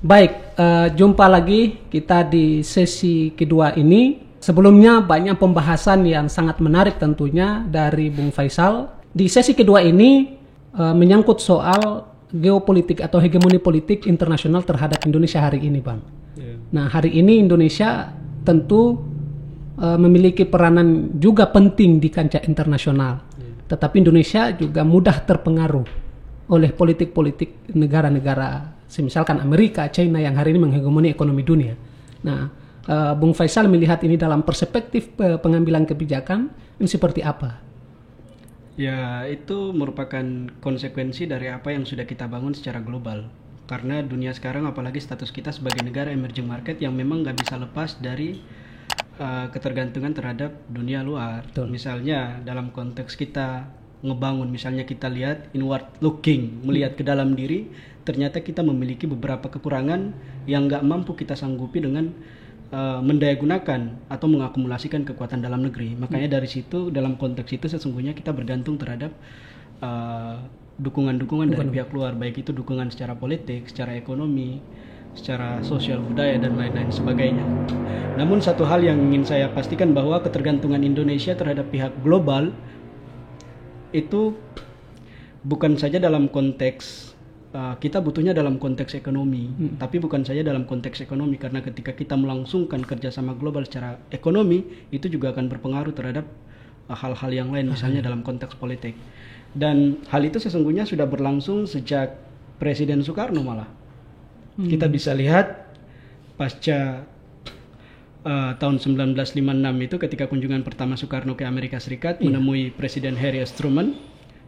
Baik, jumpa lagi kita di sesi kedua ini. Sebelumnya banyak pembahasan yang sangat menarik tentunya dari Bung Faisal. Di sesi kedua ini menyangkut soal geopolitik atau hegemoni politik internasional terhadap Indonesia hari ini, Bang. Nah, hari ini Indonesia tentu memiliki peranan juga penting di kancah internasional. Tetapi Indonesia juga mudah terpengaruh oleh politik-politik negara-negara misalkan Amerika, China yang hari ini menghegemoni ekonomi dunia. Nah, Bung Faisal melihat ini dalam perspektif pengambilan kebijakan ini seperti apa? Ya, itu merupakan konsekuensi dari apa yang sudah kita bangun secara global. Karena dunia sekarang, apalagi status kita sebagai negara emerging market yang memang nggak bisa lepas dari ketergantungan terhadap dunia luar. Betul. Misalnya dalam konteks kita ngebangun, misalnya kita lihat inward looking, melihat ke dalam diri, ternyata kita memiliki beberapa kekurangan yang nggak mampu kita sanggupi dengan mendayagunakan atau mengakumulasikan kekuatan dalam negeri. Makanya dari situ, dalam konteks itu sesungguhnya kita bergantung terhadap dukungan-dukungan dari pihak luar, baik itu dukungan secara politik, secara ekonomi, secara sosial budaya dan lain-lain sebagainya. Namun satu hal yang ingin saya pastikan bahwa ketergantungan Indonesia terhadap pihak global itu bukan saja dalam konteks kita butuhnya dalam konteks ekonomi, tapi bukan saja dalam konteks ekonomi, karena ketika kita melangsungkan kerjasama global secara ekonomi itu juga akan berpengaruh terhadap hal-hal yang lain, misalnya dalam konteks politik. Dan hal itu sesungguhnya sudah berlangsung sejak Presiden Soekarno malah. Kita bisa lihat pasca tahun 1956 itu ketika kunjungan pertama Soekarno ke Amerika Serikat menemui Presiden Harry S. Truman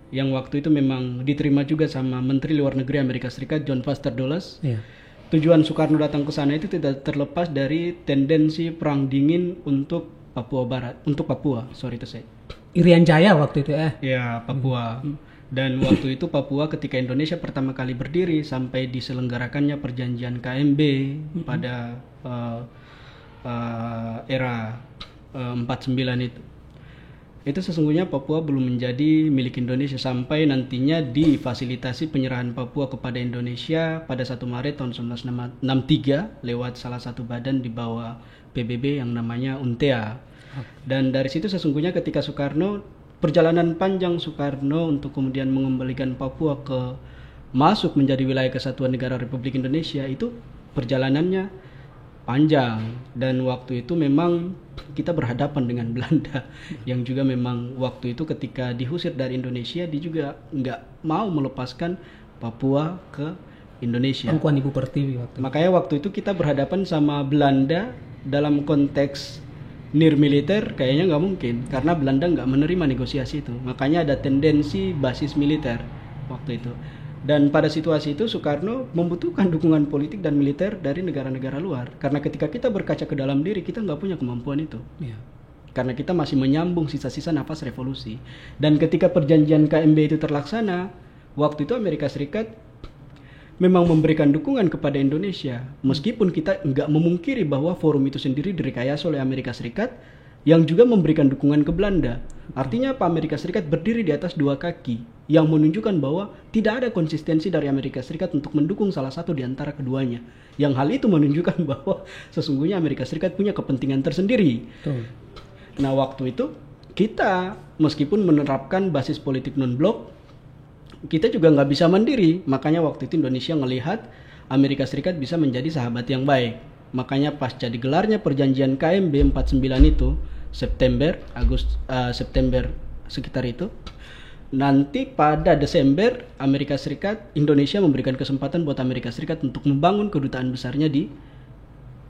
yang waktu itu memang diterima juga sama Menteri Luar Negeri Amerika Serikat John Foster Dulles. Tujuan Soekarno datang ke sana itu tidak terlepas dari tendensi perang dingin untuk Papua Barat, untuk Papua, sorry to say. Irian Jaya waktu itu Ya, Papua. Dan waktu itu Papua ketika Indonesia pertama kali berdiri sampai diselenggarakannya perjanjian KMB pada era 49 itu sesungguhnya Papua belum menjadi milik Indonesia sampai nantinya difasilitasi penyerahan Papua kepada Indonesia pada 1 Maret tahun 1963 lewat salah satu badan di bawah PBB yang namanya UNTEA. Dan dari situ sesungguhnya ketika Soekarno, perjalanan panjang Soekarno untuk kemudian mengembalikan Papua masuk menjadi wilayah kesatuan negara Republik Indonesia itu perjalanannya panjang, dan waktu itu memang kita berhadapan dengan Belanda yang juga memang waktu itu ketika diusir dari Indonesia dia juga nggak mau melepaskan Papua ke Indonesia. Pangkuan Ibu Pertiwi waktu. Makanya waktu itu kita berhadapan sama Belanda dalam konteks nirmiliter kayaknya nggak mungkin karena Belanda nggak menerima negosiasi itu. Makanya ada tendensi basis militer waktu itu. Dan pada situasi itu Soekarno membutuhkan dukungan politik dan militer dari negara-negara luar. Karena ketika kita berkaca ke dalam diri, kita nggak punya kemampuan itu. Karena kita masih menyambung sisa-sisa nafas revolusi. Dan ketika perjanjian KMB itu terlaksana, waktu itu Amerika Serikat memang memberikan dukungan kepada Indonesia. Meskipun kita nggak memungkiri bahwa forum itu sendiri direkayasa oleh Amerika Serikat yang juga memberikan dukungan ke Belanda. Artinya apa? Amerika Serikat berdiri di atas dua kaki yang menunjukkan bahwa tidak ada konsistensi dari Amerika Serikat untuk mendukung salah satu di antara keduanya. Yang hal itu menunjukkan bahwa sesungguhnya Amerika Serikat punya kepentingan tersendiri. Nah, waktu itu kita meskipun menerapkan basis politik non-blok, kita juga nggak bisa mandiri. Makanya waktu itu Indonesia melihat Amerika Serikat bisa menjadi sahabat yang baik. Makanya pasca digelarnya perjanjian KMB 49 itu September sekitar itu, nanti pada Desember Amerika Serikat, Indonesia memberikan kesempatan buat Amerika Serikat untuk membangun kedutaan besarnya di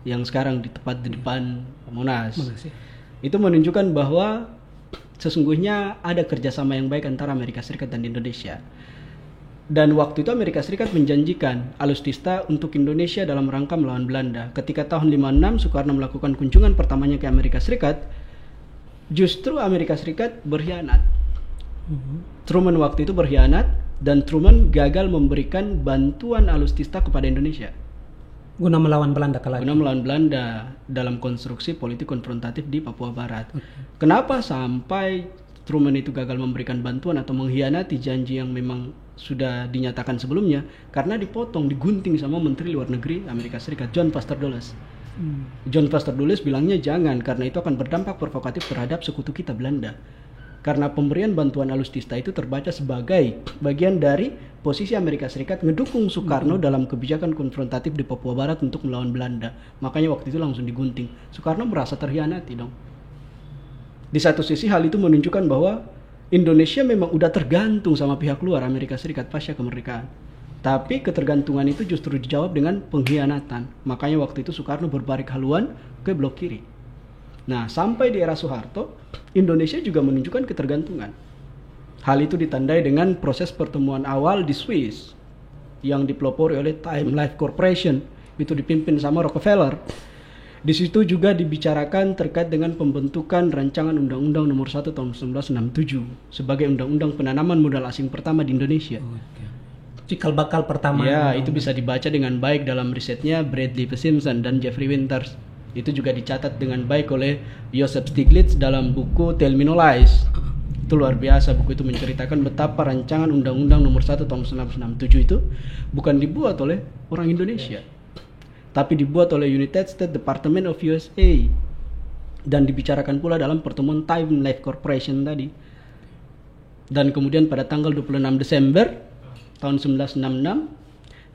yang sekarang di tepat di depan Monas. Itu menunjukkan bahwa sesungguhnya ada kerjasama yang baik antara Amerika Serikat dan Indonesia. Dan waktu itu Amerika Serikat menjanjikan alustista untuk Indonesia dalam rangka melawan Belanda. Ketika tahun 56 Soekarno melakukan kunjungan pertamanya ke Amerika Serikat, justru Amerika Serikat berkhianat. Truman waktu itu berkhianat dan Truman gagal memberikan bantuan alustista kepada Indonesia. Guna melawan Belanda kala itu. Guna melawan Belanda dalam konstruksi politik konfrontatif di Papua Barat. Kenapa sampai Truman itu gagal memberikan bantuan atau mengkhianati janji yang memang sudah dinyatakan sebelumnya karena dipotong, digunting sama Menteri Luar Negeri Amerika Serikat, John Foster Dulles. John Foster Dulles bilangnya jangan karena itu akan berdampak provokatif terhadap sekutu kita Belanda. Karena pemberian bantuan alutsista itu terbaca sebagai bagian dari posisi Amerika Serikat ngedukung Soekarno dalam kebijakan konfrontatif di Papua Barat untuk melawan Belanda. Makanya waktu itu langsung digunting. Soekarno merasa terhianati dong. Di satu sisi hal itu menunjukkan bahwa Indonesia memang udah tergantung sama pihak luar Amerika Serikat pasca kemerdekaan. Tapi ketergantungan itu justru dijawab dengan pengkhianatan. Makanya waktu itu Soekarno berbalik haluan ke blok kiri. Nah, sampai di era Soeharto, Indonesia juga menunjukkan ketergantungan. Hal itu ditandai dengan proses pertemuan awal di Swiss yang dipelopori oleh Time Life Corporation, itu dipimpin sama Rockefeller. Di situ juga dibicarakan terkait dengan pembentukan rancangan Undang-Undang Nomor 1 Tahun 1967 sebagai Undang-Undang Penanaman Modal Asing pertama di Indonesia. Cikal bakal pertama. Ya, itu bisa dibaca dengan baik dalam risetnya Bradley P. Simpson dan Jeffrey Winters. Itu juga dicatat dengan baik oleh Joseph Stiglitz dalam buku Tell Me No Lies. Itu luar biasa, buku itu menceritakan betapa rancangan Undang-Undang Nomor 1 Tahun 1967 itu bukan dibuat oleh orang Indonesia, tapi dibuat oleh United States Department of USA dan dibicarakan pula dalam pertemuan Time Life Corporation tadi. Dan kemudian pada tanggal 26 Desember tahun 1966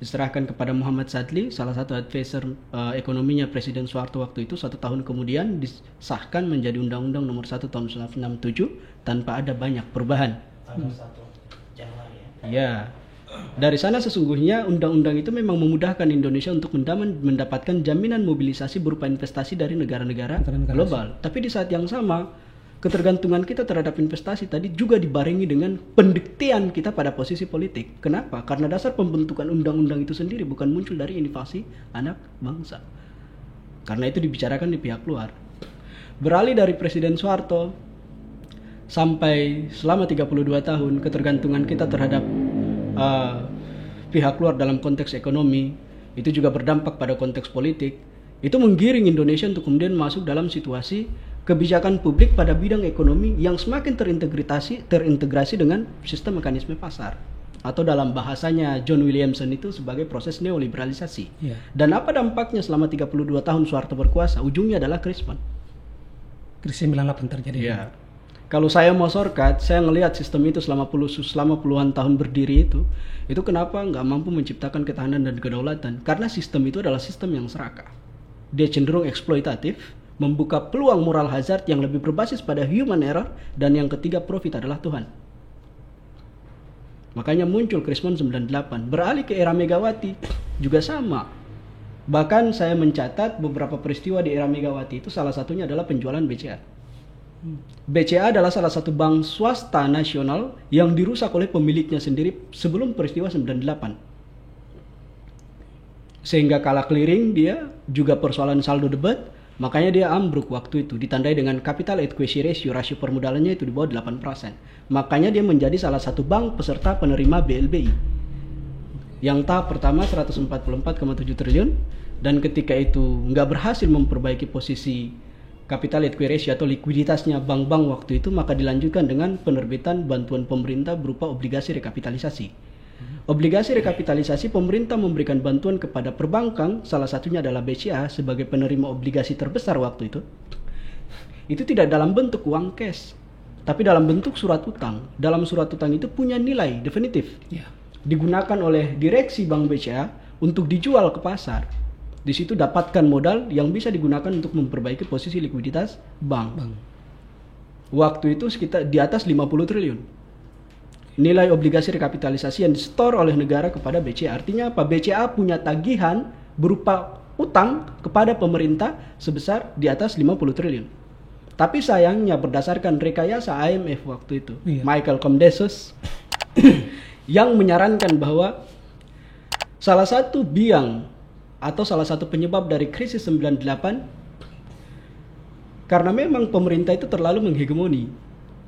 diserahkan kepada Muhammad Sadli, salah satu advisor ekonominya Presiden Soeharto waktu itu. 1 tahun kemudian disahkan menjadi Undang-Undang Nomor 1 Tahun 1967 tanpa ada banyak perubahan. Tanggal 1 Januari ya. Ya. Dari sana sesungguhnya undang-undang itu memang memudahkan Indonesia untuk mendapatkan jaminan mobilisasi berupa investasi dari negara-negara global. Tapi di saat yang sama, ketergantungan kita terhadap investasi tadi juga dibarengi dengan pendiktian kita pada posisi politik. Kenapa? Karena dasar pembentukan undang-undang itu sendiri bukan muncul dari inovasi anak bangsa. Karena itu dibicarakan di pihak luar. Beralih dari Presiden Soeharto sampai selama 32 tahun ketergantungan kita terhadap pihak luar dalam konteks ekonomi itu juga berdampak pada konteks politik. Itu menggiring Indonesia untuk kemudian masuk dalam situasi kebijakan publik pada bidang ekonomi yang semakin terintegrasi dengan sistem mekanisme pasar, atau dalam bahasanya John Williamson itu sebagai proses neoliberalisasi. Dan apa dampaknya selama 32 tahun Soeharto berkuasa? Ujungnya adalah krisis 98 terjadi. Ya. Kalau saya mau shortcut, saya ngelihat sistem itu selama puluhan tahun berdiri itu kenapa nggak mampu menciptakan ketahanan dan kedaulatan? Karena sistem itu adalah sistem yang serakah. Dia cenderung eksploitatif, membuka peluang moral hazard yang lebih berbasis pada human error, dan yang ketiga profit adalah Tuhan. Makanya muncul Krismon 98. Beralih ke era Megawati juga sama. Bahkan saya mencatat beberapa peristiwa di era Megawati itu salah satunya adalah penjualan BCA. BCA adalah salah satu bank swasta nasional yang dirusak oleh pemiliknya sendiri sebelum peristiwa 98. Sehingga kalah clearing dia, juga persoalan saldo debat, makanya dia ambruk waktu itu, ditandai dengan capital adequacy ratio, rasio permodalannya itu di bawah 8%. Makanya dia menjadi salah satu bank peserta penerima BLBI. Yang tahap pertama 144,7 triliun, dan ketika itu nggak berhasil memperbaiki posisi capital adequacy ratio atau likuiditasnya bank-bank waktu itu, maka dilanjutkan dengan penerbitan bantuan pemerintah berupa obligasi rekapitalisasi. Obligasi rekapitalisasi, pemerintah memberikan bantuan kepada perbankan, salah satunya adalah BCA sebagai penerima obligasi terbesar waktu itu. Itu tidak dalam bentuk uang cash, tapi dalam bentuk surat utang. Dalam surat utang itu punya nilai definitif. Digunakan oleh direksi Bank BCA untuk dijual ke pasar. Di situ dapatkan modal yang bisa digunakan untuk memperbaiki posisi likuiditas bank. Waktu itu sekitar di atas 50 triliun. Nilai obligasi rekapitalisasi yang disetor oleh negara kepada BCA. Artinya apa? BCA punya tagihan berupa utang kepada pemerintah sebesar di atas 50 triliun. Tapi sayangnya berdasarkan rekayasa IMF waktu itu, Michael Comdesus yang menyarankan bahwa salah satu biang atau salah satu penyebab dari krisis 98 karena memang pemerintah itu terlalu menghegemoni.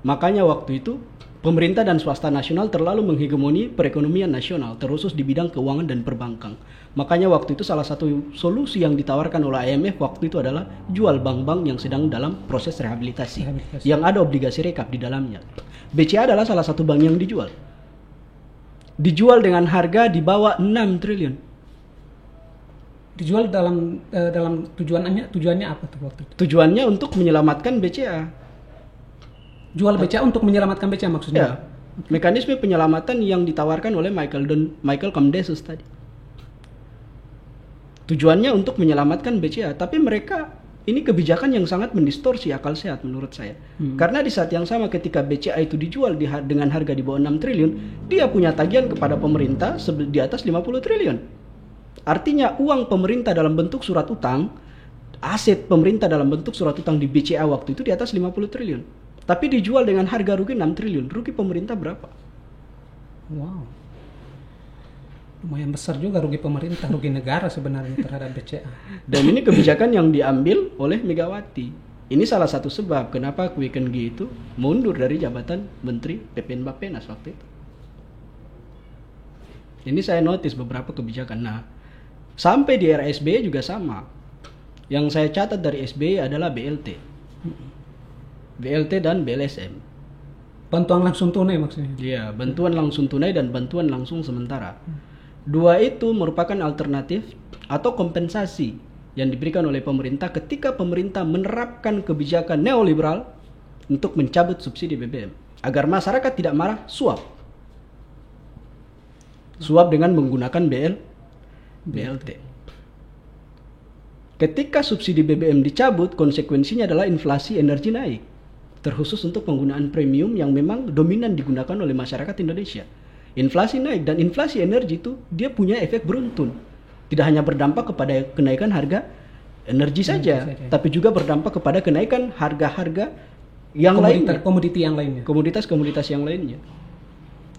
Makanya waktu itu Pemerintah dan swasta nasional terlalu menghegemoni perekonomian nasional, terkhusus di bidang keuangan dan perbankan. Makanya waktu itu salah satu solusi yang ditawarkan oleh IMF waktu itu adalah jual bank-bank yang sedang dalam proses rehabilitasi. Yang ada obligasi rekap di dalamnya. BCA adalah salah satu bank yang dijual. Dijual dengan harga di bawah 6 triliun. Dijual dalam tujuannya apa tuh waktu itu? Tujuannya untuk menyelamatkan BCA. Jual BCA untuk menyelamatkan BCA maksudnya? Ya, mekanisme penyelamatan yang ditawarkan oleh Michael Comdesus tadi. Tujuannya untuk menyelamatkan BCA, tapi mereka ini kebijakan yang sangat mendistorsi akal sehat menurut saya. Karena di saat yang sama ketika BCA itu dijual dengan harga di bawah 6 triliun, dia punya tagihan kepada pemerintah di atas 50 triliun. Artinya uang pemerintah dalam bentuk surat utang, aset pemerintah dalam bentuk surat utang di BCA waktu itu di atas 50 triliun. Tapi dijual dengan harga rugi 6 triliun. Rugi pemerintah berapa? Wow. Lumayan besar juga rugi pemerintah, rugi negara sebenarnya terhadap BCA. Dan ini kebijakan yang diambil oleh Megawati. Ini salah satu sebab kenapa Kwee Keun Gee itu mundur dari jabatan Menteri PPN Bappenas waktu itu. Ini saya notice beberapa kebijakan. Nah, sampai di era SBY juga sama. Yang saya catat dari SBY adalah BLT dan BLSM. Bantuan langsung tunai maksudnya? Iya, bantuan langsung tunai dan bantuan langsung sementara. Dua itu merupakan alternatif atau kompensasi yang diberikan oleh pemerintah ketika pemerintah menerapkan kebijakan neoliberal untuk mencabut subsidi BBM. Agar masyarakat tidak marah, suap. Suap dengan menggunakan BLT. Ketika subsidi BBM dicabut, konsekuensinya adalah inflasi energi naik. Terkhusus untuk penggunaan premium yang memang dominan digunakan oleh masyarakat Indonesia. Inflasi naik dan inflasi energi itu dia punya efek beruntun. Tidak hanya berdampak kepada kenaikan harga energi saja, tapi juga berdampak kepada kenaikan harga-harga yang lainnya. Komoditas-komoditas yang lainnya.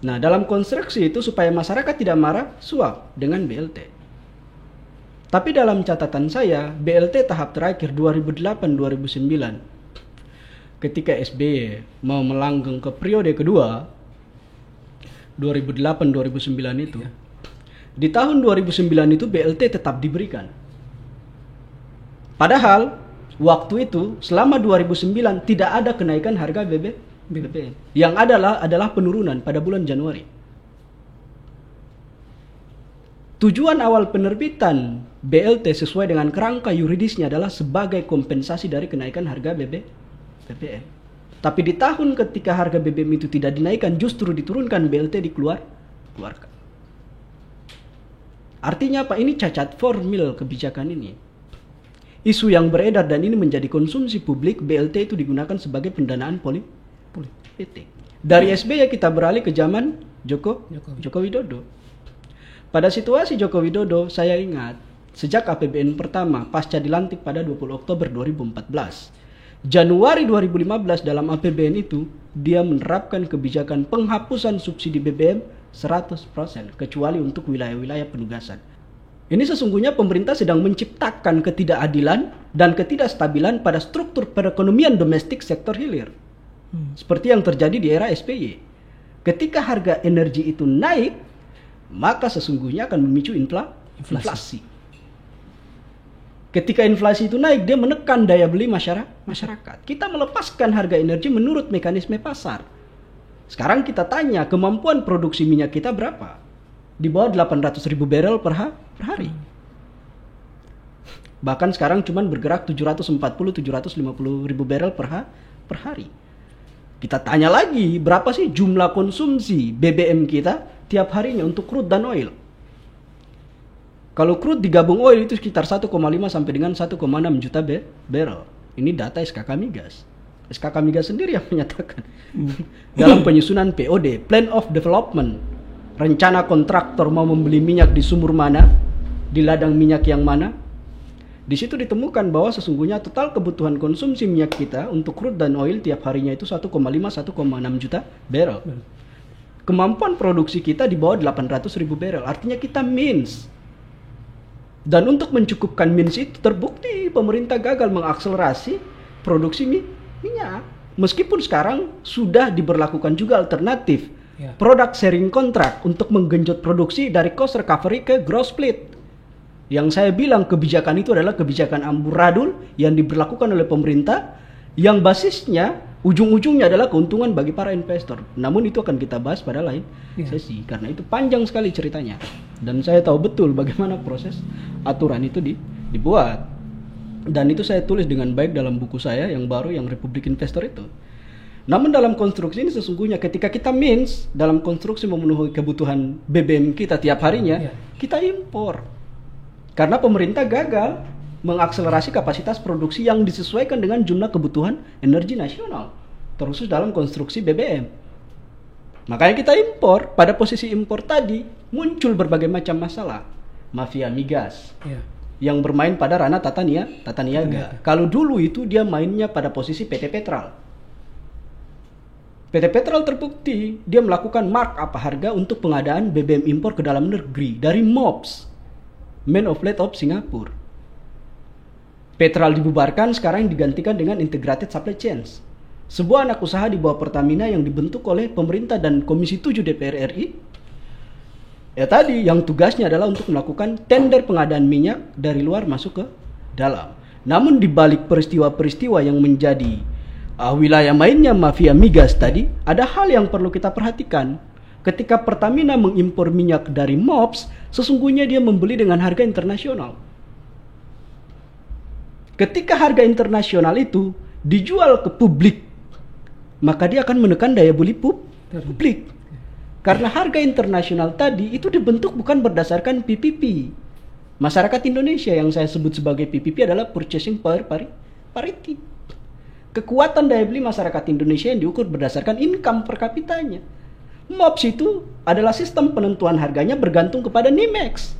Nah, dalam konstruksi itu supaya masyarakat tidak marah, suap dengan BLT. Tapi dalam catatan saya, BLT tahap terakhir 2008-2009, ketika SBY mau melanggeng ke periode kedua, 2008-2009 itu, di tahun 2009 itu BLT tetap diberikan. Padahal, waktu itu, selama 2009 tidak ada kenaikan harga BBM. Yang adalah penurunan pada bulan Januari. Tujuan awal penerbitan BLT sesuai dengan kerangka yuridisnya adalah sebagai kompensasi dari kenaikan harga BBM. Tapi di tahun ketika harga BBM itu tidak dinaikkan, justru diturunkan BLT dikeluarkan. Artinya apa? Ini cacat formil kebijakan ini. Isu yang beredar dan ini menjadi konsumsi publik, BLT itu digunakan sebagai pendanaan politik. Dari SBY kita beralih ke zaman Joko Widodo. Pada situasi Joko Widodo, saya ingat sejak APBN pertama pasca dilantik pada 20 Oktober 2014. Januari 2015 dalam APBN itu dia menerapkan kebijakan penghapusan subsidi BBM 100% kecuali untuk wilayah-wilayah penugasan. Ini sesungguhnya pemerintah sedang menciptakan ketidakadilan dan ketidakstabilan pada struktur perekonomian domestik sektor hilir. Seperti yang terjadi di era SBY. Ketika harga energi itu naik, maka sesungguhnya akan memicu inflasi. Ketika inflasi itu naik, dia menekan daya beli masyarakat. Kita melepaskan harga energi menurut mekanisme pasar. Sekarang kita tanya, kemampuan produksi minyak kita berapa? Di bawah 800.000 barrel per hari. Bahkan sekarang cuma bergerak 750-750.000 barrel per hari. Kita tanya lagi, berapa sih jumlah konsumsi BBM kita tiap harinya untuk crude dan oil? Kalau crude digabung oil itu sekitar 1,5 sampai dengan 1,6 juta barrel. Ini data SKK Migas. SKK Migas sendiri yang menyatakan dalam penyusunan POD, Plan of Development, rencana kontraktor mau membeli minyak di sumur mana, di ladang minyak yang mana. Di situ ditemukan bahwa sesungguhnya total kebutuhan konsumsi minyak kita untuk crude dan oil tiap harinya itu 1,5-1,6 juta barrel. Kemampuan produksi kita di bawah 800.000 barrel. Artinya kita means. Dan untuk mencukupkan means itu terbukti pemerintah gagal mengakselerasi produksi minyak. Meskipun sekarang sudah diberlakukan juga alternatif Ya. product sharing contract untuk menggenjot produksi dari cost recovery ke gross split. Yang saya bilang kebijakan itu adalah kebijakan amburadul yang diberlakukan oleh pemerintah yang basisnya ujung-ujungnya adalah keuntungan bagi para investor. Namun itu akan kita bahas pada lain sesi karena itu panjang sekali ceritanya. Dan saya tahu betul bagaimana proses aturan itu dibuat. Dan itu saya tulis dengan baik dalam buku saya yang baru yang Republik Investor itu. Namun dalam konstruksi ini sesungguhnya ketika kita dalam konstruksi memenuhi kebutuhan BBM kita tiap harinya, kita impor. Karena pemerintah gagal mengakselerasi kapasitas produksi yang disesuaikan dengan jumlah kebutuhan energi nasional, terkhusus dalam konstruksi BBM. Makanya kita impor. Pada posisi impor tadi muncul berbagai macam masalah. Mafia migas yang bermain pada ranah tata niaga. Kalau dulu itu dia mainnya pada posisi PT Petral. PT Petral terbukti dia melakukan markup harga untuk pengadaan BBM impor ke dalam negeri dari MOPS, Main of Fleet of Singapore. Petral dibubarkan, sekarang digantikan dengan Integrated Supply Chains, sebuah anak usaha di bawah Pertamina yang dibentuk oleh pemerintah dan Komisi 7 DPR RI. Ya tadi yang tugasnya adalah untuk melakukan tender pengadaan minyak dari luar masuk ke dalam. Namun di balik peristiwa-peristiwa yang menjadi wilayah mainnya mafia migas tadi, ada hal yang perlu kita perhatikan. Ketika Pertamina mengimpor minyak dari MOPS, sesungguhnya dia membeli dengan harga internasional. Ketika harga internasional itu dijual ke publik, maka dia akan menekan daya beli publik. Karena harga internasional tadi itu dibentuk bukan berdasarkan PPP. Masyarakat Indonesia yang saya sebut sebagai PPP adalah Purchasing Power Parity. Kekuatan daya beli masyarakat Indonesia yang diukur berdasarkan income per kapitanya. MOPS itu adalah sistem penentuan harganya bergantung kepada NYMEX,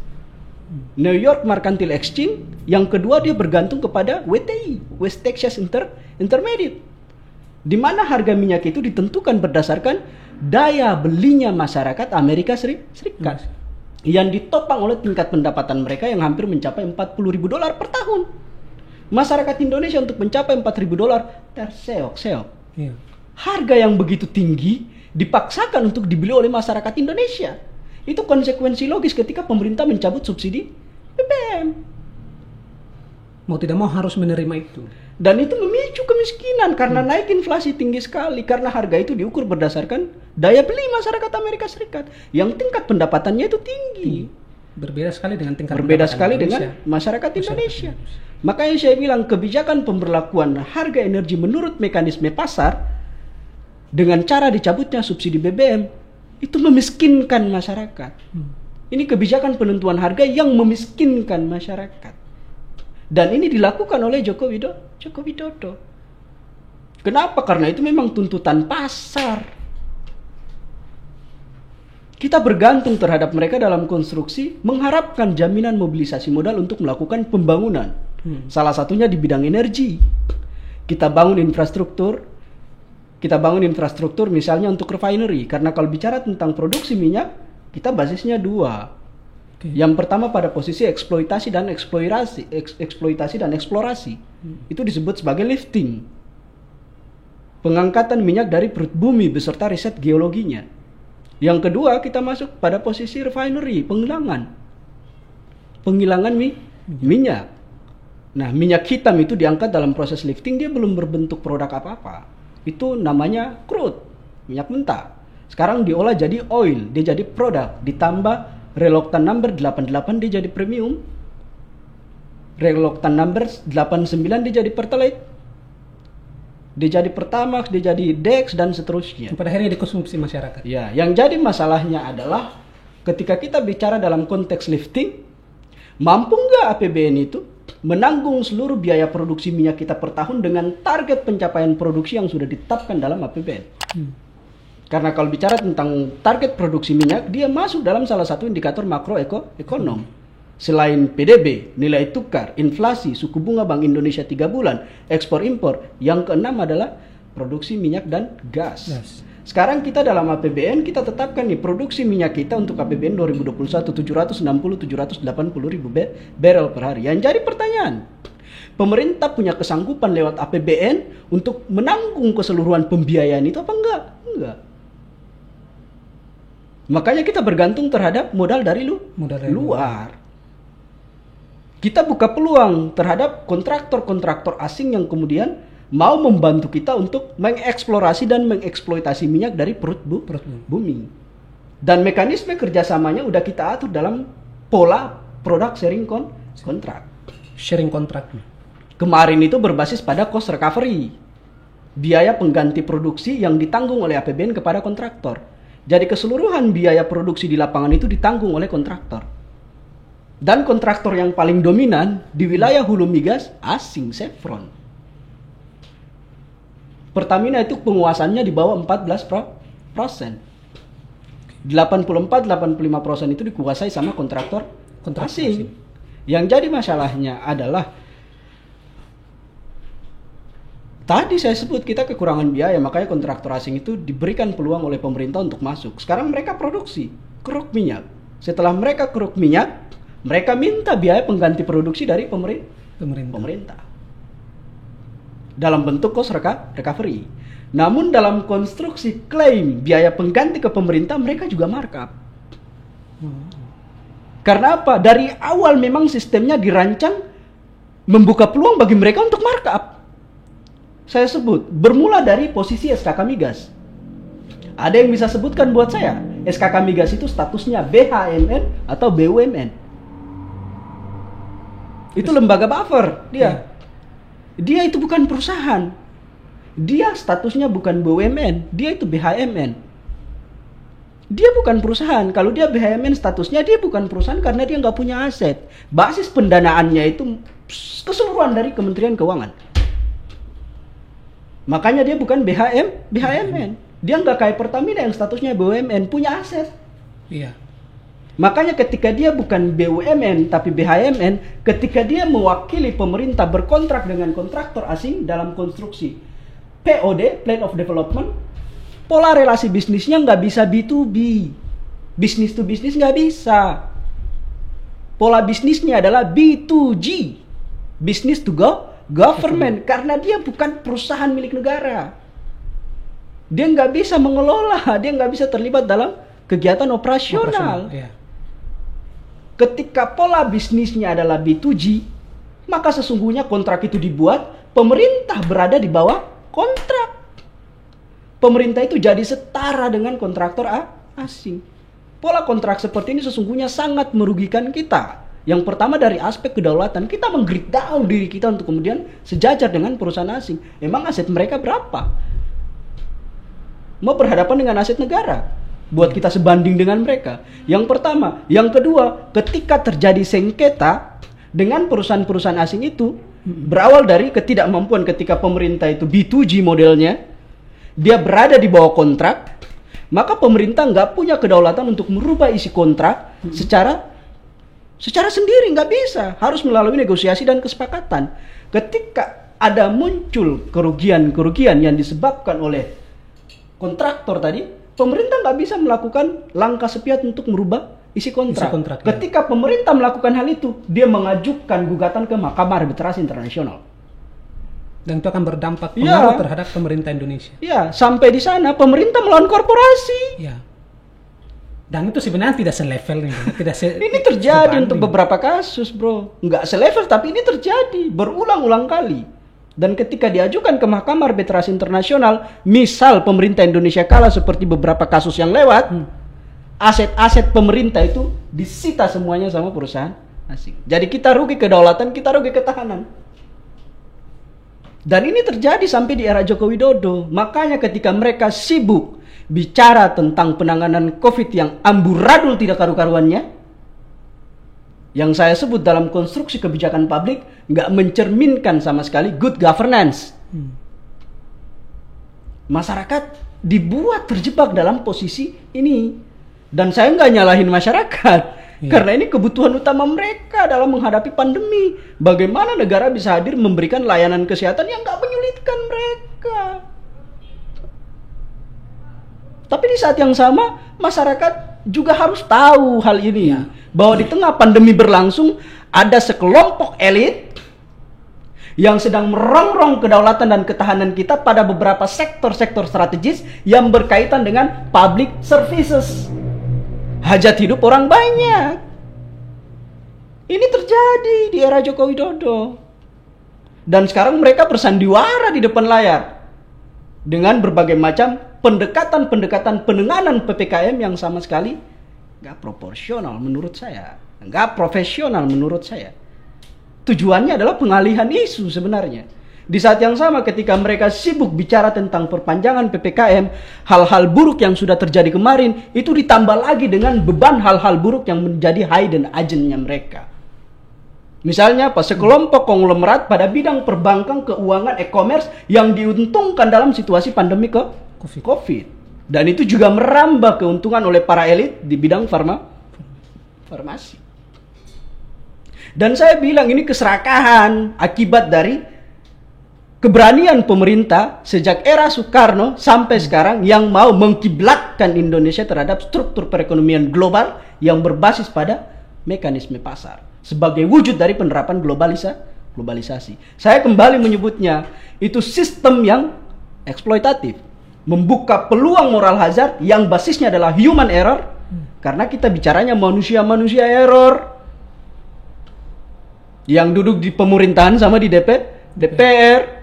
New York Mercantile Exchange. Yang kedua dia bergantung kepada WTI, West Texas Intermediate, di mana harga minyak itu ditentukan berdasarkan daya belinya masyarakat Amerika Serikat yang ditopang oleh tingkat pendapatan mereka yang hampir mencapai $40.000 per tahun. Masyarakat Indonesia untuk mencapai $4.000 terseok-seok. Harga yang begitu tinggi dipaksakan untuk dibeli oleh masyarakat Indonesia. Itu konsekuensi logis ketika pemerintah mencabut subsidi BBM. Mau tidak mau harus menerima itu. Dan itu memicu kemiskinan karena naik inflasi tinggi sekali. Karena harga itu diukur berdasarkan daya beli masyarakat Amerika Serikat yang tingkat pendapatannya itu tinggi. Berbeda sekali dengan tingkat dengan masyarakat Indonesia. Makanya saya bilang kebijakan pemberlakuan harga energi menurut mekanisme pasar dengan cara dicabutnya subsidi BBM itu memiskinkan masyarakat. Ini kebijakan penentuan harga yang memiskinkan masyarakat. Dan ini dilakukan oleh Joko Widodo. Kenapa? Karena itu memang tuntutan pasar. Kita bergantung terhadap mereka dalam konstruksi mengharapkan jaminan mobilisasi modal untuk melakukan pembangunan. Salah satunya di bidang energi. Kita bangun infrastruktur misalnya untuk refinery. Karena kalau bicara tentang produksi minyak, kita basisnya dua. Yang pertama pada posisi eksploitasi dan eksplorasi. Itu disebut sebagai lifting. Pengangkatan minyak dari perut bumi beserta riset geologinya. Yang kedua, kita masuk pada posisi refinery, penghilangan minyak. Nah, minyak hitam itu diangkat dalam proses lifting, dia belum berbentuk produk apa-apa. Itu namanya crude, minyak mentah. Sekarang diolah jadi oil, dia jadi produk, ditambah reluctant number 88 dia jadi premium. Reluctant number 89 dia jadi pertalite. Dia jadi Pertamax, dia jadi Dex dan seterusnya. Pada akhirnya dikonsumsi masyarakat. Ya, yang jadi masalahnya adalah ketika kita bicara dalam konteks lifting, mampu nggak APBN itu menanggung seluruh biaya produksi minyak kita per tahun dengan target pencapaian produksi yang sudah ditetapkan dalam APBN. Karena kalau bicara tentang target produksi minyak, dia masuk dalam salah satu indikator makroekonom. Selain PDB, nilai tukar, inflasi, suku bunga Bank Indonesia 3 bulan, ekspor impor, yang keenam adalah produksi minyak dan gas. Sekarang kita dalam APBN kita tetapkan nih produksi minyak kita untuk APBN 2021 760-780 ribu barrel per hari. Yang jadi pertanyaan, Pemerintah punya kesanggupan lewat APBN untuk menanggung keseluruhan pembiayaan itu apa enggak? Enggak. Makanya kita bergantung terhadap modal dari luar. Kita buka peluang terhadap kontraktor-kontraktor asing yang kemudian mau membantu kita untuk mengeksplorasi dan mengeksploitasi minyak dari perut bumi. Dan mekanisme kerjasamanya udah kita atur dalam pola product sharing kontrak. Sharing kontrak. Kemarin itu berbasis pada cost recovery. Biaya pengganti produksi yang ditanggung oleh APBN kepada kontraktor. Jadi keseluruhan biaya produksi di lapangan itu ditanggung oleh kontraktor. Dan kontraktor yang paling dominan di wilayah hulu migas asing, Chevron. Pertamina itu penguasannya di bawah 14%. 84-85% itu dikuasai sama kontraktor asing. Yang jadi masalahnya adalah tadi saya sebut kita kekurangan biaya, makanya kontraktor asing itu diberikan peluang oleh pemerintah untuk masuk. Sekarang mereka produksi keruk minyak. Setelah mereka keruk minyak, mereka minta biaya pengganti produksi dari pemerintah. Dalam bentuk cost recovery. Namun dalam konstruksi klaim biaya pengganti ke pemerintah, mereka juga markup. Karena apa? Dari awal memang sistemnya dirancang membuka peluang bagi mereka untuk markup. Saya sebut, bermula dari posisi SKK Migas. Ada yang bisa sebutkan buat saya, SKK Migas itu statusnya BHMN atau BUMN? Itu lembaga buffer dia. Dia itu bukan perusahaan. Dia statusnya bukan BUMN, dia itu BHMN. Dia bukan perusahaan. Kalau dia BHMN statusnya dia bukan perusahaan karena dia nggak punya aset. Basis pendanaannya itu keseluruhan dari Kementerian Keuangan. Makanya dia bukan BHMN. Dia nggak kayak Pertamina yang statusnya BUMN, punya aset. Iya. Makanya ketika dia bukan BUMN tapi BHMN, ketika dia mewakili pemerintah berkontrak dengan kontraktor asing dalam konstruksi POD, Plan of Development, pola relasi bisnisnya nggak bisa B2B. Business to business nggak bisa. Pola bisnisnya adalah B2G. Business to government. Karena dia bukan perusahaan milik negara. Dia nggak bisa mengelola, dia nggak bisa terlibat dalam kegiatan operasional. Iya. Ketika pola bisnisnya adalah B2G, maka sesungguhnya kontrak itu dibuat, pemerintah berada di bawah kontrak. Pemerintah itu jadi setara dengan kontraktor asing. Pola kontrak seperti ini sesungguhnya sangat merugikan kita. Yang pertama dari aspek kedaulatan, kita meng-grid down diri kita untuk kemudian sejajar dengan perusahaan asing. Emang aset mereka berapa? Mau berhadapan dengan aset negara, buat kita sebanding dengan mereka. Yang pertama. Yang kedua, ketika terjadi sengketa dengan perusahaan-perusahaan asing itu, berawal dari ketidakmampuan ketika pemerintah itu B2G modelnya, dia berada di bawah kontrak, maka pemerintah nggak punya kedaulatan untuk merubah isi kontrak secara sendiri, nggak bisa, harus melalui negosiasi dan kesepakatan. Ketika ada muncul kerugian yang disebabkan oleh kontraktor tadi, pemerintah nggak bisa melakukan langkah sepihak untuk merubah isi kontrak. Ketika pemerintah melakukan hal itu, dia mengajukan gugatan ke Mahkamah Arbitrasi Internasional. Dan itu akan berdampak pengaruh terhadap pemerintah Indonesia. Iya, sampai di sana pemerintah melawan korporasi. Iya. Dan itu sebenarnya tidak selevel nih. Ini terjadi untuk beberapa kasus, bro. Nggak selevel, tapi ini terjadi berulang-ulang kali. Dan ketika diajukan ke Mahkamah Arbitrasi Internasional, misal pemerintah Indonesia kalah seperti beberapa kasus yang lewat, aset-aset pemerintah itu disita semuanya sama perusahaan asing. Jadi kita rugi kedaulatan, kita rugi ketahanan. Dan ini terjadi sampai di era Joko Widodo. Makanya ketika mereka sibuk bicara tentang penanganan COVID yang amburadul tidak karu-karuannya, yang saya sebut dalam konstruksi kebijakan publik, nggak mencerminkan sama sekali good governance. Masyarakat dibuat terjebak dalam posisi ini. Dan saya nggak nyalahin masyarakat, karena ini kebutuhan utama mereka dalam menghadapi pandemi. Bagaimana negara bisa hadir memberikan layanan kesehatan yang nggak menyulitkan mereka. Tapi di saat yang sama, masyarakat juga harus tahu hal ini. Bahwa di tengah pandemi berlangsung, ada sekelompok elit yang sedang merongrong kedaulatan dan ketahanan kita pada beberapa sektor-sektor strategis yang berkaitan dengan public services. Hajat hidup orang banyak. Ini terjadi di era Joko Widodo. Dan sekarang mereka bersandiwara di depan layar dengan berbagai macam pendekatan-pendekatan penanganan PPKM yang sama sekali nggak proporsional menurut saya, nggak profesional menurut saya. Tujuannya adalah pengalihan isu sebenarnya. Di saat yang sama ketika mereka sibuk bicara tentang perpanjangan PPKM, hal-hal buruk yang sudah terjadi kemarin itu ditambah lagi dengan beban hal-hal buruk yang menjadi hidden agentnya mereka. Misalnya sekelompok konglomerat pada bidang perbankan, keuangan, e-commerce yang diuntungkan dalam situasi pandemi COVID. Dan itu juga merambah keuntungan oleh para elit di bidang farmasi. Dan saya bilang ini keserakahan akibat dari keberanian pemerintah sejak era Soekarno sampai sekarang yang mau mengkiblatkan Indonesia terhadap struktur perekonomian global yang berbasis pada mekanisme pasar sebagai wujud dari penerapan globalisasi. Saya kembali menyebutnya itu sistem yang eksploitatif, membuka peluang moral hazard yang basisnya adalah human error, karena kita bicaranya manusia error yang duduk di pemerintahan sama di DPR.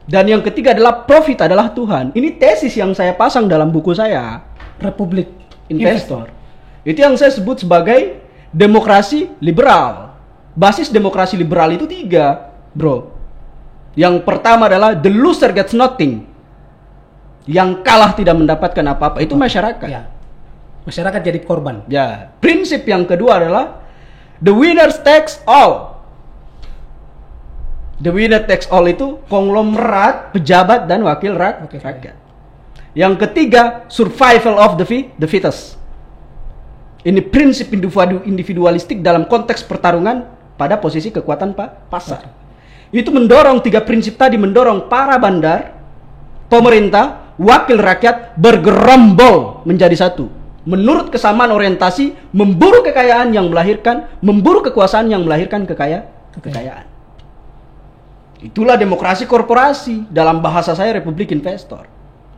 Dan yang ketiga adalah profit adalah Tuhan. Ini tesis yang saya pasang dalam buku saya, Republik Investor. Itu yang saya sebut sebagai demokrasi liberal. Basis demokrasi liberal itu 3, bro. Yang pertama adalah the loser gets nothing. Yang kalah tidak mendapatkan apa-apa. Itu masyarakat. Ya. Masyarakat jadi korban. Ya. Prinsip yang kedua adalah the winner takes all. The winner takes all itu konglomerat, pejabat dan wakil rakyat. Yang ketiga, survival of the fittest. Ini prinsip individualistik dalam konteks pertarungan pada posisi kekuatan pasar. Itu mendorong 3 prinsip tadi, mendorong para bandar, pemerintah, wakil rakyat bergerombol menjadi satu. Menurut kesamaan orientasi, memburu kekayaan yang melahirkan, memburu kekuasaan yang melahirkan kekayaan. Itulah demokrasi korporasi, dalam bahasa saya Republik Investor.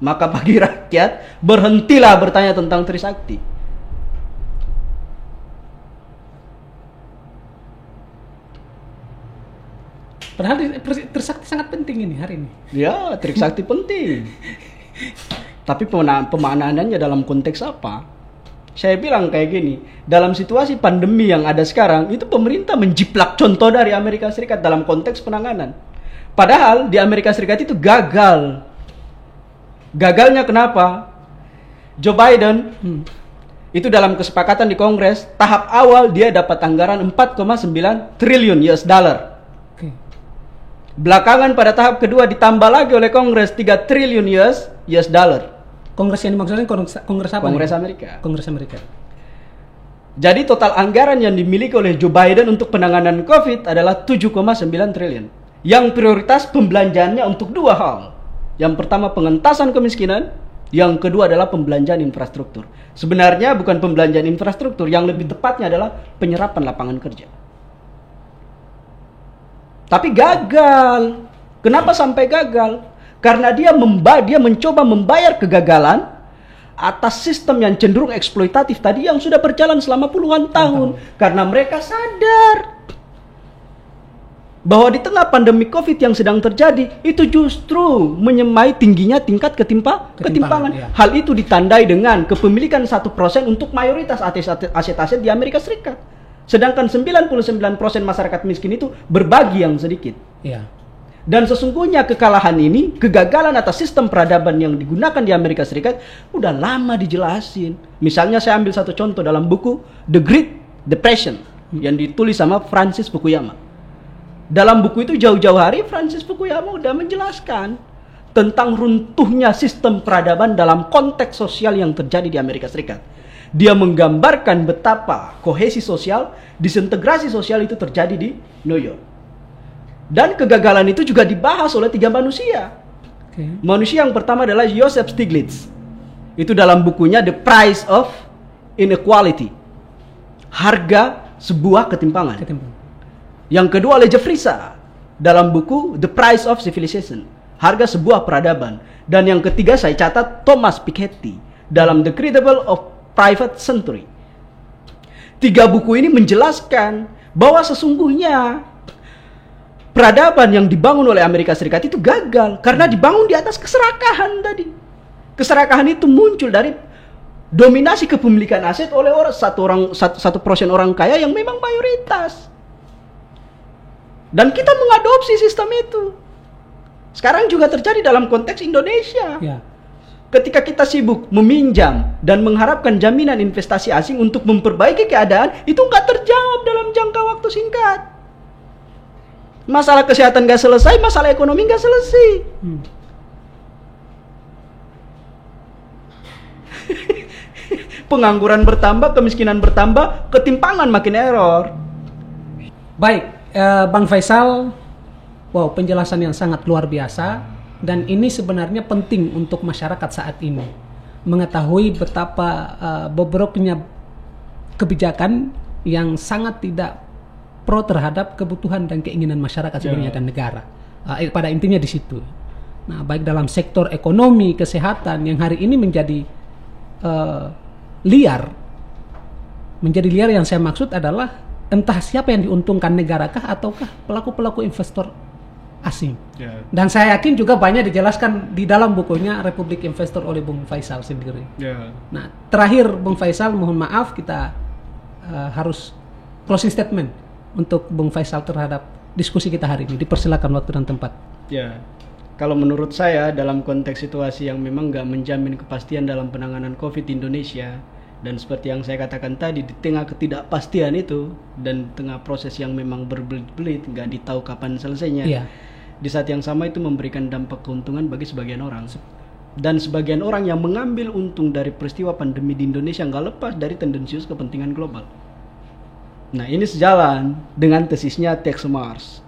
Maka bagi rakyat, berhentilah bertanya tentang Trisakti. Padahal Trisakti sangat penting ini hari ini. Ya, Trisakti penting. Tapi pemaknaannya dalam konteks apa? Saya bilang kayak gini, dalam situasi pandemi yang ada sekarang, itu pemerintah menjiplak contoh dari Amerika Serikat dalam konteks penanganan. Padahal di Amerika Serikat itu gagal. Gagalnya kenapa? Joe Biden itu dalam kesepakatan di Kongres, tahap awal dia dapat anggaran 4,9 triliun US dollar. Belakangan pada tahap kedua ditambah lagi oleh Kongres 3 triliun US dollar. Kongres yang dimaksudkan Kongres apa? Kongres Amerika. Kongres Amerika. Jadi total anggaran yang dimiliki oleh Joe Biden untuk penanganan COVID adalah 7,9 triliun. Yang prioritas pembelanjaannya untuk 2 hal. Yang pertama pengentasan kemiskinan, yang kedua adalah pembelanjaan infrastruktur. Sebenarnya bukan pembelanjaan infrastruktur, yang lebih tepatnya adalah penyerapan lapangan kerja. Tapi gagal. Kenapa sampai gagal? Karena dia mencoba membayar kegagalan atas sistem yang cenderung eksploitatif tadi yang sudah berjalan selama puluhan tahun. Karena mereka sadar bahwa di tengah pandemi COVID yang sedang terjadi, itu justru menyemai tingginya tingkat ketimpangan. Ya. Hal itu ditandai dengan kepemilikan 1% untuk mayoritas aset-aset di Amerika Serikat. Sedangkan 99% masyarakat miskin itu berbagi yang sedikit. Ya. Dan sesungguhnya kekalahan ini, kegagalan atas sistem peradaban yang digunakan di Amerika Serikat udah lama dijelasin. Misalnya saya ambil satu contoh dalam buku The Great Depression yang ditulis sama Francis Fukuyama. Dalam buku itu jauh-jauh hari Francis Fukuyama udah menjelaskan tentang runtuhnya sistem peradaban dalam konteks sosial yang terjadi di Amerika Serikat. Dia menggambarkan betapa kohesi sosial, disintegrasi sosial itu terjadi di New York. Dan kegagalan itu juga dibahas oleh 3 manusia. Manusia yang pertama adalah Joseph Stiglitz. Itu dalam bukunya The Price of Inequality. Harga sebuah ketimpangan. Yang kedua oleh Jeffrey Sachs. dalam buku The Price of Civilization, harga sebuah peradaban. Dan yang ketiga saya catat Thomas Piketty dalam The Crucible of Private Century. 3 buku ini menjelaskan bahwa sesungguhnya peradaban yang dibangun oleh Amerika Serikat itu gagal karena dibangun di atas keserakahan tadi. Keserakahan itu muncul dari dominasi kepemilikan aset oleh satu persen orang kaya yang memang mayoritas. Dan kita mengadopsi sistem itu. Sekarang juga terjadi dalam konteks Indonesia. Ya. Ketika kita sibuk meminjam dan mengharapkan jaminan investasi asing untuk memperbaiki keadaan, itu nggak terjawab dalam jangka waktu singkat. Masalah kesehatan nggak selesai, masalah ekonomi nggak selesai. Pengangguran bertambah, kemiskinan bertambah, ketimpangan makin error. Baik, Bang Faisal, wow, penjelasan yang sangat luar biasa, dan ini sebenarnya penting untuk masyarakat saat ini mengetahui betapa bobroknya kebijakan yang sangat tidak pro terhadap kebutuhan dan keinginan masyarakat sebenarnya dan negara. Pada intinya di situ. Nah, baik dalam sektor ekonomi, kesehatan yang hari ini menjadi liar. Menjadi liar yang saya maksud adalah entah siapa yang diuntungkan, negarakah ataukah pelaku-pelaku investor asing. Dan saya yakin juga banyak dijelaskan di dalam bukunya Republik Investor oleh Bung Faisal sendiri. Nah, terakhir Bung Faisal, mohon maaf kita harus closing statement untuk Bung Faisal terhadap diskusi kita hari ini. Dipersilakan waktu dan tempat. Ya, kalau menurut saya dalam konteks situasi yang memang nggak menjamin kepastian dalam penanganan COVID di Indonesia, dan seperti yang saya katakan tadi, di tengah ketidakpastian itu dan tengah proses yang memang berbelit-belit, nggak ditahu kapan selesainya, di saat yang sama itu memberikan dampak keuntungan bagi sebagian orang. Dan sebagian orang yang mengambil untung dari peristiwa pandemi di Indonesia nggak lepas dari tendensius kepentingan global. Nah, ini sejalan dengan tesisnya Tex Mars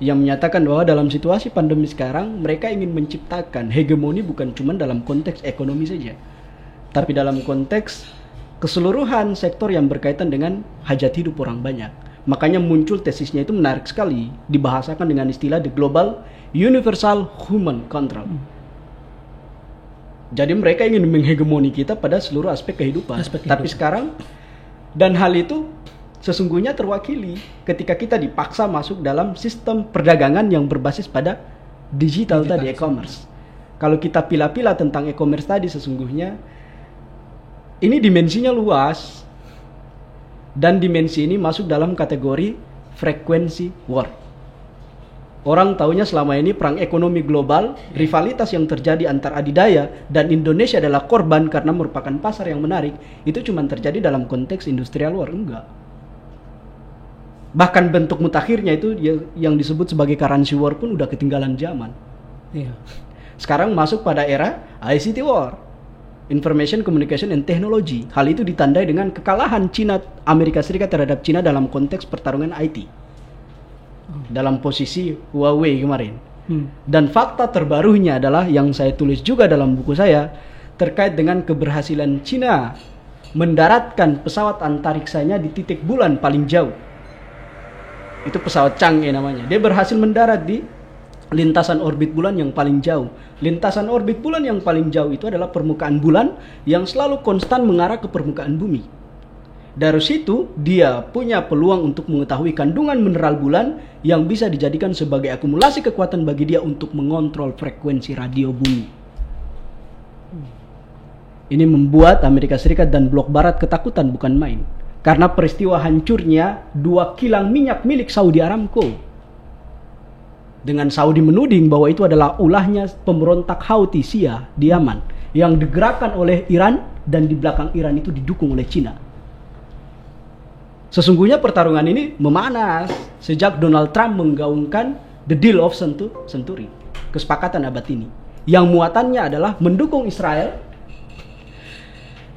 yang menyatakan bahwa dalam situasi pandemi sekarang mereka ingin menciptakan hegemoni bukan cuma dalam konteks ekonomi saja, tapi dalam konteks keseluruhan sektor yang berkaitan dengan hajat hidup orang banyak. Makanya muncul tesisnya itu menarik sekali, dibahasakan dengan istilah the global universal human control. Jadi mereka ingin menghegemoni kita pada seluruh aspek kehidupan. Tapi sekarang, dan hal itu sesungguhnya terwakili ketika kita dipaksa masuk dalam sistem perdagangan yang berbasis pada digital tadi, e-commerce. Kalau kita pilah-pilah tentang e-commerce tadi, sesungguhnya ini dimensinya luas, dan dimensi ini masuk dalam kategori frekuensi war. Orang taunya selama ini perang ekonomi global, rivalitas yang terjadi antar adidaya, dan Indonesia adalah korban karena merupakan pasar yang menarik, itu cuma terjadi dalam konteks industrial war. Enggak. Bahkan bentuk mutakhirnya itu yang disebut sebagai currency war pun udah ketinggalan zaman. Sekarang masuk pada era ICT war, Information Communication and Technology. Hal itu ditandai dengan kekalahan Amerika Serikat terhadap China dalam konteks pertarungan IT. Dalam posisi Huawei kemarin. Dan fakta terbarunya adalah yang saya tulis juga dalam buku saya terkait dengan keberhasilan China mendaratkan pesawat antariksanya di titik bulan paling jauh. Itu pesawat Chang'e namanya. Dia berhasil mendarat di lintasan orbit bulan yang paling jauh. Lintasan orbit bulan yang paling jauh itu adalah permukaan bulan yang selalu konstan mengarah ke permukaan bumi. Dari situ dia punya peluang untuk mengetahui kandungan mineral bulan yang bisa dijadikan sebagai akumulasi kekuatan bagi dia untuk mengontrol frekuensi radio bumi. Ini membuat Amerika Serikat dan blok barat ketakutan bukan main. Karena peristiwa hancurnya 2 kilang minyak milik Saudi Aramco. Dengan Saudi menuding bahwa itu adalah ulahnya pemberontak Houthi Shia di Yaman yang digerakkan oleh Iran, dan di belakang Iran itu didukung oleh China. Sesungguhnya pertarungan ini memanas sejak Donald Trump menggaungkan the deal of century, kesepakatan abad ini, yang muatannya adalah mendukung Israel.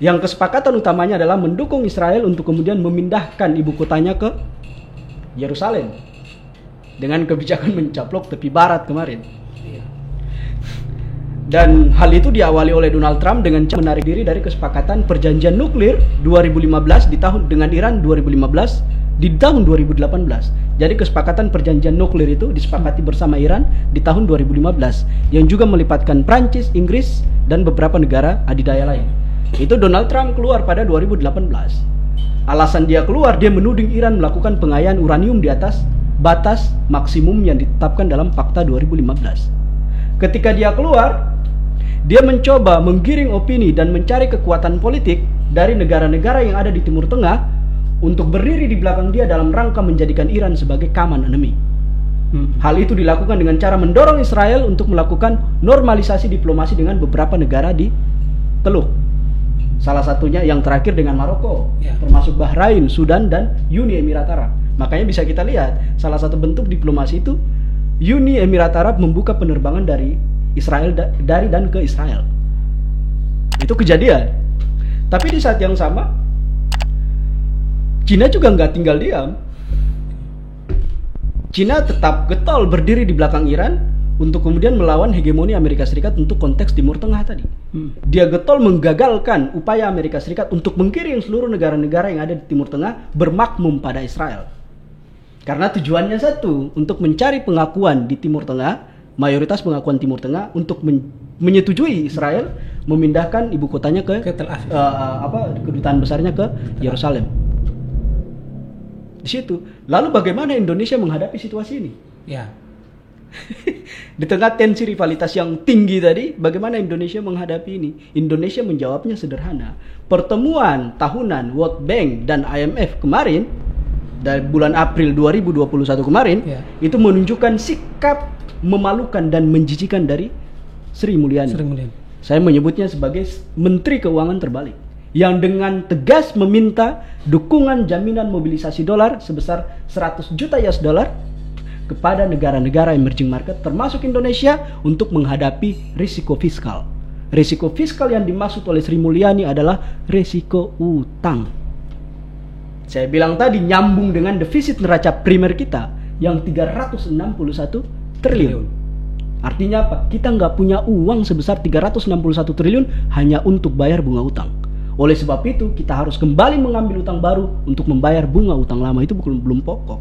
Yang kesepakatan utamanya adalah mendukung Israel untuk kemudian memindahkan ibu kotanya ke Yerusalem dengan kebijakan mencaplok tepi barat kemarin. Dan hal itu diawali oleh Donald Trump dengan menarik diri dari kesepakatan perjanjian nuklir 2015 dengan Iran 2015 di tahun 2018. Jadi kesepakatan perjanjian nuklir itu disepakati bersama Iran di tahun 2015 yang juga melibatkan Prancis, Inggris, dan beberapa negara adidaya lain. Itu Donald Trump keluar pada 2018. Alasan dia keluar, dia menuding Iran melakukan pengayaan uranium di atas batas maksimum yang ditetapkan dalam Fakta 2015. Ketika dia keluar, dia mencoba menggiring opini dan mencari kekuatan politik dari negara-negara yang ada di Timur Tengah untuk berdiri di belakang dia dalam rangka menjadikan Iran sebagai common enemy. Hal itu dilakukan dengan cara mendorong Israel untuk melakukan normalisasi diplomasi dengan beberapa negara di Teluk. Salah satunya yang terakhir dengan Maroko, termasuk Bahrain, Sudan, dan Uni Emirat Arab. Makanya bisa kita lihat, salah satu bentuk diplomasi itu Uni Emirat Arab membuka penerbangan dari Israel dari dan ke Israel. Itu kejadian. Tapi di saat yang sama, Cina juga nggak tinggal diam. Cina tetap getol berdiri di belakang Iran untuk kemudian melawan hegemoni Amerika Serikat untuk konteks Timur Tengah tadi. Dia getol menggagalkan upaya Amerika Serikat untuk menggiring seluruh negara-negara yang ada di Timur Tengah bermakmum pada Israel. Karena tujuannya satu, untuk mencari pengakuan di Timur Tengah, mayoritas pengakuan Timur Tengah untuk menyetujui Israel memindahkan ibu kotanya ke Tel Aviv. Kedutaan besarnya ke Yerusalem. Di situ. Lalu bagaimana Indonesia menghadapi situasi ini? Ya. Di tengah tensi rivalitas yang tinggi tadi, bagaimana Indonesia menghadapi ini? Indonesia menjawabnya sederhana. Pertemuan tahunan World Bank dan IMF kemarin dari bulan April 2021 kemarin, itu menunjukkan sikap memalukan dan menjijikan dari Sri Mulyani. Saya menyebutnya sebagai Menteri Keuangan terbalik, yang dengan tegas meminta dukungan jaminan mobilisasi dolar sebesar 100 juta US dollar kepada negara-negara emerging market termasuk Indonesia untuk menghadapi risiko fiskal. Risiko fiskal yang dimaksud oleh Sri Mulyani adalah risiko utang. Saya bilang tadi nyambung dengan defisit neraca primer kita yang 361 triliun. Artinya apa? Kita nggak punya uang sebesar 361 triliun hanya untuk bayar bunga utang. Oleh sebab itu kita harus kembali mengambil utang baru untuk membayar bunga utang lama. Itu belum pokok.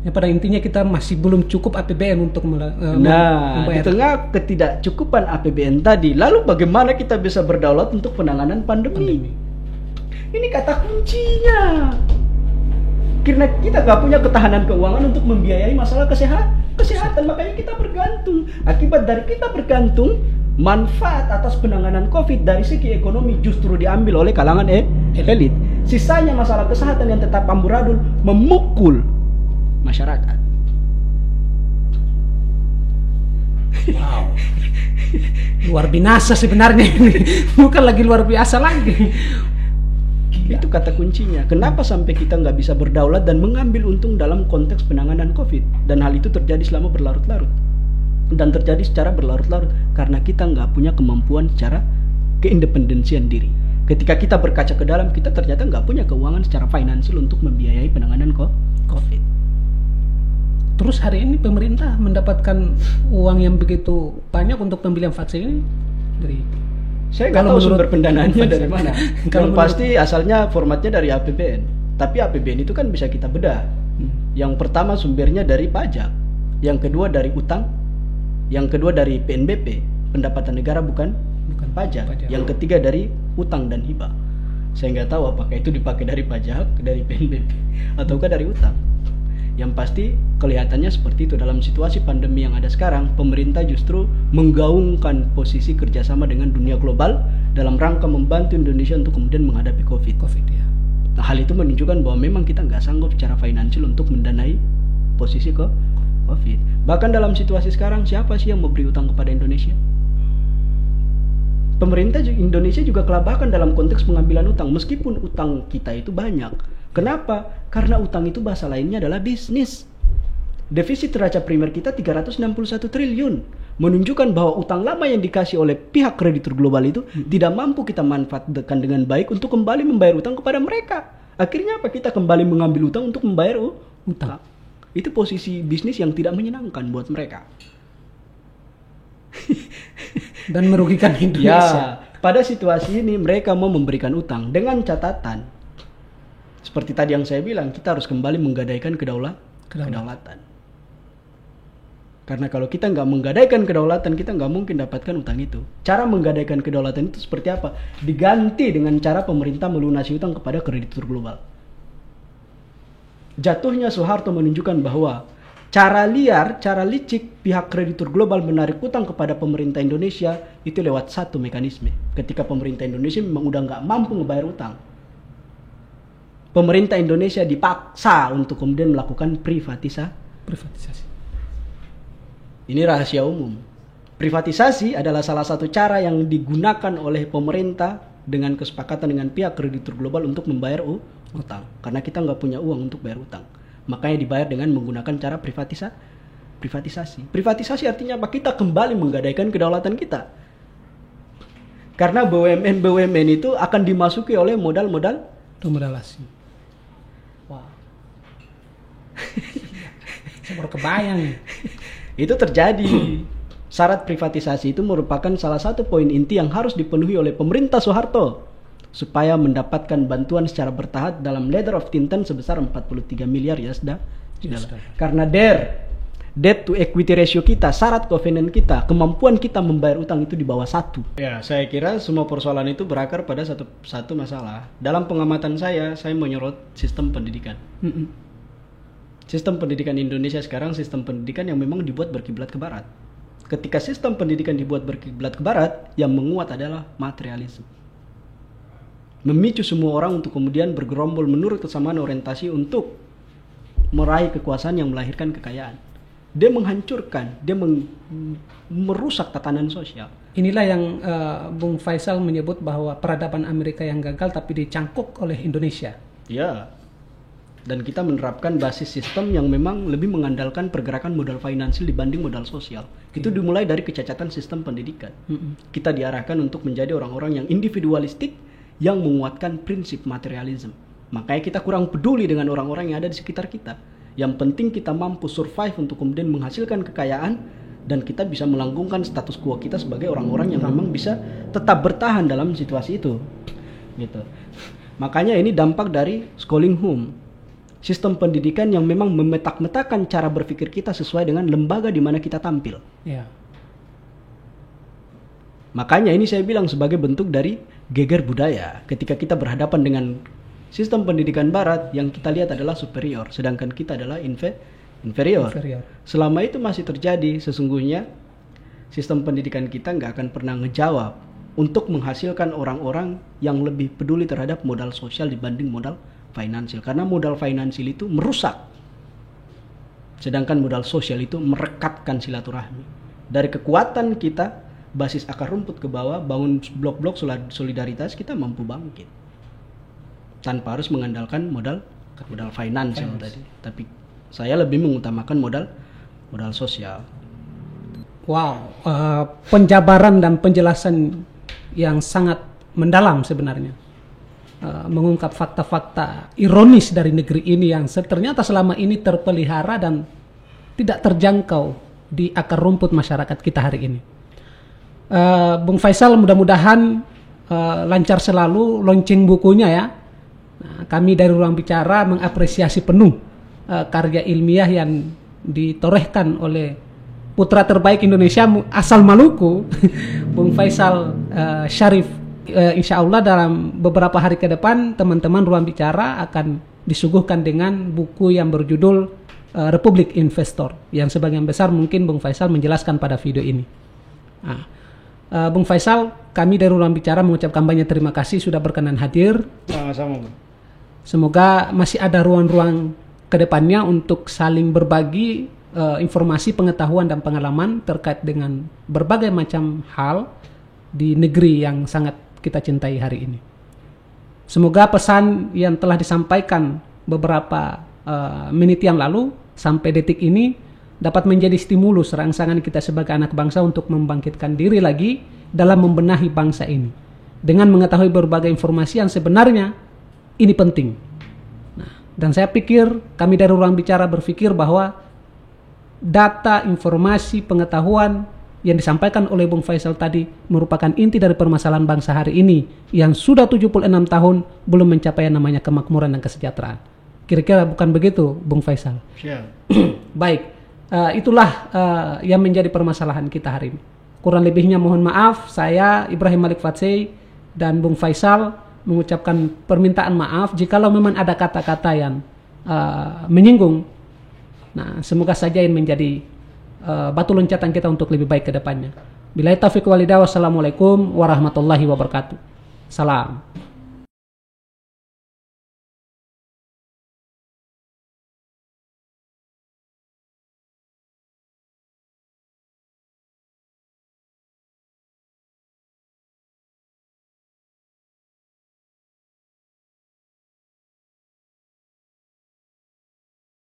Ya, pada intinya kita masih belum cukup APBN untuk membayar. Di tengah ketidakcukupan APBN tadi, lalu bagaimana kita bisa berdaulat untuk penanganan pandemi? Ini kata kuncinya. Karena kita gak punya ketahanan keuangan untuk membiayai masalah kesehatan, makanya kita bergantung. Akibat dari kita bergantung, manfaat atas penanganan COVID dari segi ekonomi justru diambil oleh kalangan elit. Sisanya masalah kesehatan yang tetap amburadul memukul masyarakat. Wow. Luar binasa sebenarnya ini. Bukan lagi luar biasa lagi. Itu kata kuncinya. Kenapa sampai kita nggak bisa berdaulat dan mengambil untung dalam konteks penanganan COVID? Dan hal itu terjadi selama berlarut-larut. Dan terjadi secara berlarut-larut karena kita nggak punya kemampuan secara keindependensian diri. Ketika kita berkaca ke dalam, kita ternyata nggak punya keuangan secara finansial untuk membiayai penanganan COVID. Terus hari ini pemerintah mendapatkan uang yang begitu banyak untuk pembelian vaksin ini dari... Saya nggak tahu sumber pendanaannya dari mana. Yang pasti asalnya formatnya dari APBN. Tapi APBN itu kan bisa kita bedah. Yang pertama sumbernya dari pajak, yang kedua dari utang, yang kedua dari PNBP, pendapatan negara bukan pajak. Yang ketiga dari utang dan hibah. Saya nggak tahu apakah itu dipakai dari pajak, dari PNBP, ataukah dari utang. Yang pasti kelihatannya seperti itu. Dalam situasi pandemi yang ada sekarang, pemerintah justru menggaungkan posisi kerjasama dengan dunia global dalam rangka membantu Indonesia untuk kemudian menghadapi COVID ya. Nah, hal itu menunjukkan bahwa memang kita nggak sanggup secara finansial untuk mendanai posisi COVID. Bahkan dalam situasi sekarang, siapa sih yang memberi utang kepada Indonesia? Pemerintah Indonesia juga kelabakan dalam konteks pengambilan utang, meskipun utang kita itu banyak. Kenapa? Karena utang itu bahasa lainnya adalah bisnis. Defisit neraca primer kita 361 triliun, menunjukkan bahwa utang lama yang dikasih oleh pihak kreditur global itu tidak mampu kita manfaatkan dengan baik untuk kembali membayar utang kepada mereka. Akhirnya apa? Kita kembali mengambil utang untuk membayar utang. Itu posisi bisnis yang tidak menyenangkan buat mereka. Dan merugikan Indonesia. Ya, pada situasi ini mereka mau memberikan utang dengan catatan seperti tadi yang saya bilang, kita harus kembali menggadaikan kedaulatan. Karena kalau kita nggak menggadaikan kedaulatan, kita nggak mungkin dapatkan utang itu. Cara menggadaikan kedaulatan itu seperti apa? Diganti dengan cara pemerintah melunasi utang kepada kreditur global. Jatuhnya Soeharto menunjukkan bahwa cara liar, cara licik pihak kreditur global menarik utang kepada pemerintah Indonesia itu lewat satu mekanisme. Ketika pemerintah Indonesia memang udah nggak mampu ngebayar utang, pemerintah Indonesia dipaksa untuk kemudian melakukan privatisasi. Ini rahasia umum. Privatisasi adalah salah satu cara yang digunakan oleh pemerintah dengan kesepakatan dengan pihak kreditur global untuk membayar utang. Karena kita nggak punya uang untuk bayar utang. Makanya dibayar dengan menggunakan cara privatisasi. Privatisasi artinya apa? Kita kembali menggadaikan kedaulatan kita. Karena BUMN itu akan dimasuki oleh modal asing. Wow. Saya baru kebayang. Itu terjadi. Syarat privatisasi itu merupakan salah satu poin inti yang harus dipenuhi oleh pemerintah Soeharto supaya mendapatkan bantuan secara bertahap dalam letter of intent sebesar 43 miliar US dollar. Karena debt to equity ratio kita, syarat covenant kita, kemampuan kita membayar utang itu di bawah 1. Ya, saya kira semua persoalan itu berakar pada satu masalah. Dalam pengamatan saya menyorot sistem pendidikan. Sistem pendidikan Indonesia sekarang sistem pendidikan yang memang dibuat berkiblat ke barat. Ketika sistem pendidikan dibuat berkiblat ke barat, yang menguat adalah materialisme. Memicu semua orang untuk kemudian bergerombol menurut kesamaan orientasi untuk meraih kekuasaan yang melahirkan kekayaan. Dia menghancurkan, dia merusak tatanan sosial. Inilah yang Bung Faisal menyebut bahwa peradaban Amerika yang gagal tapi dicangkuk oleh Indonesia. Ya. Dan kita menerapkan basis sistem yang memang lebih mengandalkan pergerakan modal finansial dibanding modal sosial. Itu dimulai dari kecacatan sistem pendidikan. Kita diarahkan untuk menjadi orang-orang yang individualistik yang menguatkan prinsip materialisme. Makanya kita kurang peduli dengan orang-orang yang ada di sekitar kita. Yang penting kita mampu survive untuk kemudian menghasilkan kekayaan dan kita bisa melanggengkan status quo kita sebagai orang-orang yang memang bisa tetap bertahan dalam situasi itu. Gitu. Makanya ini dampak dari schooling home. Sistem pendidikan yang memang memetak-metakan cara berpikir kita sesuai dengan lembaga di mana kita tampil. Ya. Makanya ini saya bilang sebagai bentuk dari geger budaya. Ketika kita berhadapan dengan sistem pendidikan barat, yang kita lihat adalah superior, sedangkan kita adalah inferior. Selama itu masih terjadi, sesungguhnya sistem pendidikan kita nggak akan pernah ngejawab untuk menghasilkan orang-orang yang lebih peduli terhadap modal sosial dibanding modal finansial. Karena modal finansial itu merusak, sedangkan modal sosial itu merekatkan silaturahmi. Dari kekuatan kita, basis akar rumput ke bawah, bangun blok-blok solidaritas, kita mampu bangkit tanpa harus mengandalkan modal finansial tadi. Tapi saya lebih mengutamakan modal sosial. Wow, penjabaran dan penjelasan yang sangat mendalam sebenarnya. Mengungkap fakta-fakta ironis dari negeri ini yang ternyata selama ini terpelihara dan tidak terjangkau di akar rumput masyarakat kita hari ini. Bung Faisal mudah-mudahan lancar selalu launching bukunya ya. Nah, kami dari Ruang Bicara mengapresiasi penuh karya ilmiah yang ditorehkan oleh putra terbaik Indonesia asal Maluku, Bung Faisal Syarif. Insya Allah dalam beberapa hari ke depan teman-teman Ruang Bicara akan disuguhkan dengan buku yang berjudul Republik Investor, yang sebagian besar mungkin Bung Faisal menjelaskan pada video ini. Nah, Bung Faisal, kami dari Ruang Bicara mengucapkan banyak terima kasih sudah berkenan hadir. Sama-sama, Bung. Semoga masih ada ruang-ruang ke depannya untuk saling berbagi informasi, pengetahuan dan pengalaman terkait dengan berbagai macam hal di negeri yang sangat kita cintai hari ini. Semoga pesan yang telah disampaikan beberapa menit yang lalu sampai detik ini dapat menjadi stimulus rangsangan kita sebagai anak bangsa untuk membangkitkan diri lagi dalam membenahi bangsa ini dengan mengetahui berbagai informasi yang sebenarnya ini penting. Nah, dan saya pikir kami dari Ruang Bicara berpikir bahwa data, informasi, pengetahuan yang disampaikan oleh Bung Faisal tadi merupakan inti dari permasalahan bangsa hari ini yang sudah 76 tahun belum mencapai yang namanya kemakmuran dan kesejahteraan. Kira-kira bukan begitu, Bung Faisal? Siap. Baik, itulah yang menjadi permasalahan kita hari ini. Kurang lebihnya mohon maaf, saya Ibrahim Malik Fatsei dan Bung Faisal mengucapkan permintaan maaf jikalau memang ada kata-kata yang menyinggung. Nah, semoga saja ini menjadi batu loncatan kita untuk lebih baik ke depannya. Billahi taufiq wal hidayah. Wassalamualaikum warahmatullahi wabarakatuh. Salam.